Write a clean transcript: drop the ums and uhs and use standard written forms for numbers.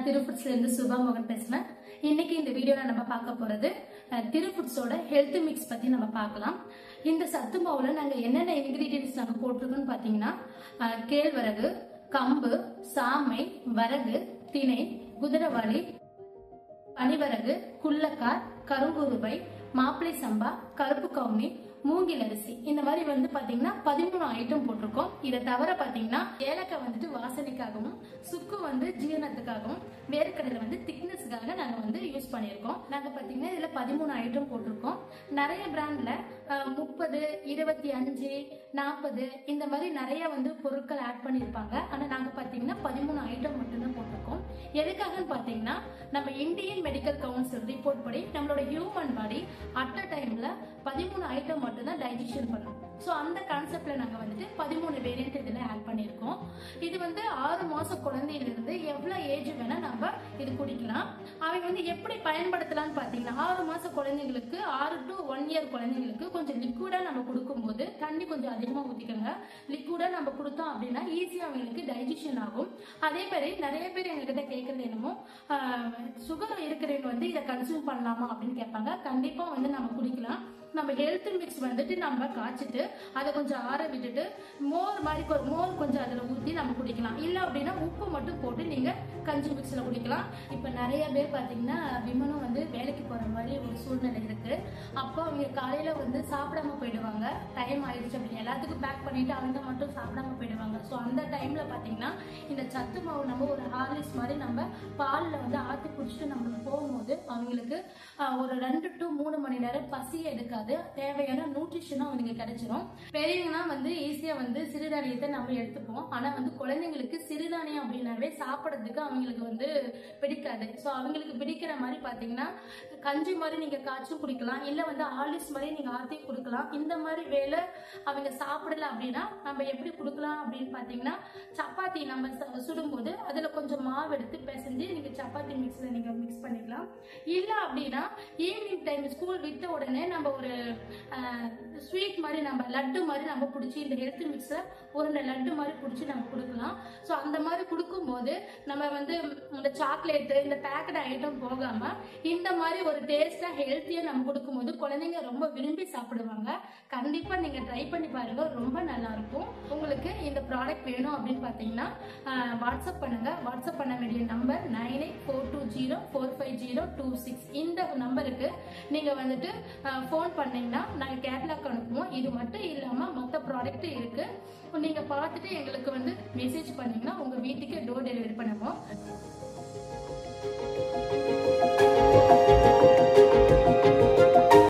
திருஃபுட்ஸ்ல இருந்து சுபா மோகன் பேசுறேன். இன்னைக்கு இந்த வீடியோல நம்ம பார்க்க போறது திருஃபுட்ஸோட ஹெல்த் மிக்ஸ் பத்தி நம்ம பார்க்கலாம். இந்த சத்து மாவுல நாங்க என்னென்ன இன்கிரீடியன்ஸ் நாங்க போட்டிருக்கோம்னு பாத்தீங்கன்னா கேழ்வரகு, கம்பு, சாமை, வரகு, திணை, குதிரவாளி, பனிவரகு, குள்ளக்கார், கருங்குருவை, மாப்பிளை சம்பா, கருப்பு கவுனி, மூங்கில் அரிசி இந்த மாதிரி வந்து பாத்தீங்கன்னா 13 ஐட்டம் போட்டிருக்கோம். இதை தவிர பாத்தீங்கன்னா ஏலக்காய் வந்துட்டு வாசனைக்காகவும், சுக்கு வந்து ஜீரணத்துக்காகவும், வேர்க்கடலை வந்து திக்னஸ்க்காக நாங்க வந்து யூஸ் பண்ணியிருக்கோம். நாங்க பாத்தீங்கன்னா இதுல 13 ஐட்டம் போட்டிருக்கோம். நிறைய பிராண்ட்ல 30, 25, 40 இந்த மாதிரி நிறைய வந்து பொருட்கள் ஆட் பண்ணிருப்பாங்க. ஆனா நாங்க பாத்தீங்கன்னா 13 ஐட்டம் மட்டும்தான் போட்டிருக்கோம். எதுக்காகன்னு பாத்தீங்கன்னா நம்ம இந்தியன் மெடிக்கல் கவுன்சில் ரிப்போர்ட் படி நம்மளோட ஹியூமன் பாடி அட் அ டைம்ல 13 ஐட்டம் மட்டும்தான் டைஜஷன் பண்ணும். சோ அந்த கான்செப்ட்ல நாங்க வந்துட்டு 13 வேரியன்ட் இதுல ஆட் பண்ணிருக்கோம். இது வந்து 6 மாச குழந்தையில இருந்து எவ்வளவு ஏஜ் வேணா நம்ம இது குடிக்கலாம். அவங்க வந்து எப்படி பயன்படுத்தலாம்னு பாத்தீங்கன்னா 6 மாச குழந்தைங்களுக்கு 6 to 1 year குழந்தைங்களுக்கு கொஞ்சம் லிக்விடா நம்ம கொடுக்கும்போது தண்ணி கொஞ்சம் அதிகமா ஊத்திக்கோங்க. லிக்விடா நம்ம கொடுத்தோம் அப்படின்னா ஈஸியா அவங்களுக்கு டைஜஷன் ஆகும். அதே மாதிரி நிறைய பேர் எங்ககிட்ட கேட்கறது என்னமோ சுகர் இருக்கிறவங்க வந்து இதை கன்சியூம் பண்ணலாமா அப்படின்னு கேட்பாங்க. கண்டிப்பா வந்து நம்ம குடிக்கலாம். நம்ம ஹெல்த் மிக்ஸ் வந்துட்டு நம்ம காய்ச்சிட்டு அதை கொஞ்சம் ஆற விட்டுட்டு மோர் கொஞ்சம் அதுல ஊத்தி நம்ம குடிக்கலாம். இல்ல அப்படின்னா உப்பு மட்டும் போட்டு நீங்க கஞ்சி மிக்ஸ்ல குடிக்கலாம். இப்ப நிறைய பேர் பாத்தீங்கன்னா விமனும் வந்து வேலைக்கு போற மாதிரி ஒரு சூழ்நிலை இருக்கு. அப்போ அவங்க காலையில வந்து சாப்பிடாம போயிடுவாங்க. டைம் ஆயிடுச்சு அப்படின்னு எல்லாத்துக்கும் பேக் பண்ணிட்டு அவங்க மட்டும் சாப்பிடாம போயிடுவாங்க. ஸோ அந்த டைம்ல பாத்தீங்கன்னா இந்த சத்து மாவு நம்ம ஒரு ஹார்லிக்ஸ் மாதிரி நம்ம பால்ல வந்து ஆத்தி குடிச்சிட்டு நம்ம போகும்போது அவங்களுக்கு ஒரு 2 to 3 மணி நேரம் பசி எடுக்காது. தேவையான நியூட்ரிஷனும் அவங்களுக்கு கிடைச்சிடும். பெரியவங்கன்னா வந்து ஈஸியா வந்து சிறுதானியத்தை நம்ம எடுத்துப்போம். ஆனா வந்து குழந்தைங்களுக்கு சிறுதானியம் அப்படின்னாவே சாப்பிடறதுக்கு அவங்களுக்கு வந்து பிடிக்காது. சோ அவங்களுக்கு பிடிக்கிற மாதிரி பாத்தீங்கன்னா கஞ்சி மாதிரி நீங்க காய்ச்சும் குடிக்கலாம். இல்ல வந்து ஆலிஸ் மாதிரி நீங்க ஆத்தி கொடுக்கலாம். இந்த மாதிரி வேலை அவங்க சாப்பிடல அப்படின்னா நம்ம எப்படி கொடுக்கலாம் அப்படின்னு பாத்தீங்கன்னா சப்பாத்தி நம்ம சுடும்போது அதுல கொஞ்சம் மாவு எடுத்து பிசைஞ்சு நீங்க சப்பாத்தி மிக்ஸ்ல நீங்க மிக்ஸ் பண்ணிக்கலாம். இல்ல அப்படின்னா ஈவினிங் டைம் ஸ்கூல் விட்ட உடனே நம்ம ஒரு ஸ்வீட் மாதிரி நம்ம லட்டு மாதிரி நம்ம பிடிச்சி இந்த ஹெல்த் மிக்ஸை ஒரு லட்டு மாதிரி பிடிச்சி நம்ம கொடுக்கலாம். ஸோ அந்த மாதிரி கொடுக்கும்போது நம்ம வந்து இந்த சாக்லேட்டு இந்த பேக்கட் ஐட்டம் போகாம இந்த மாதிரி ஒரு டேஸ்டா ஹெல்த்தியா நம்ம கொடுக்கும்போது குழந்தைங்க ரொம்ப விரும்பி சாப்பிடுவாங்க. கண்டிப்பா நீங்க ட்ரை பண்ணி பாருங்க, ரொம்ப நல்லா இருக்கும். உங்களுக்கு இந்த ப்ராடக்ட் வேணும் அப்படின்னு பாத்தீங்கன்னா வாட்ஸ்அப் பண்ணுங்க. வாட்ஸ்அப் பண்ண வேண்டிய நம்பர் 9842045026. இந்த நம்பருக்கு நீங்க வந்துட்டு போன் பண்ணீங்கன்னா நாங்க கேட்லாக் அனுப்புவோம். இது மட்டும் இல்லாம மொத்த ப்ராடக்ட் இருக்கு. நீங்க பார்த்துட்டு எங்களுக்கு வந்து மெசேஜ் பண்ணீங்கன்னா உங்க வீட்டுக்கு டோர் டெலிவரி பண்ணுவோம்.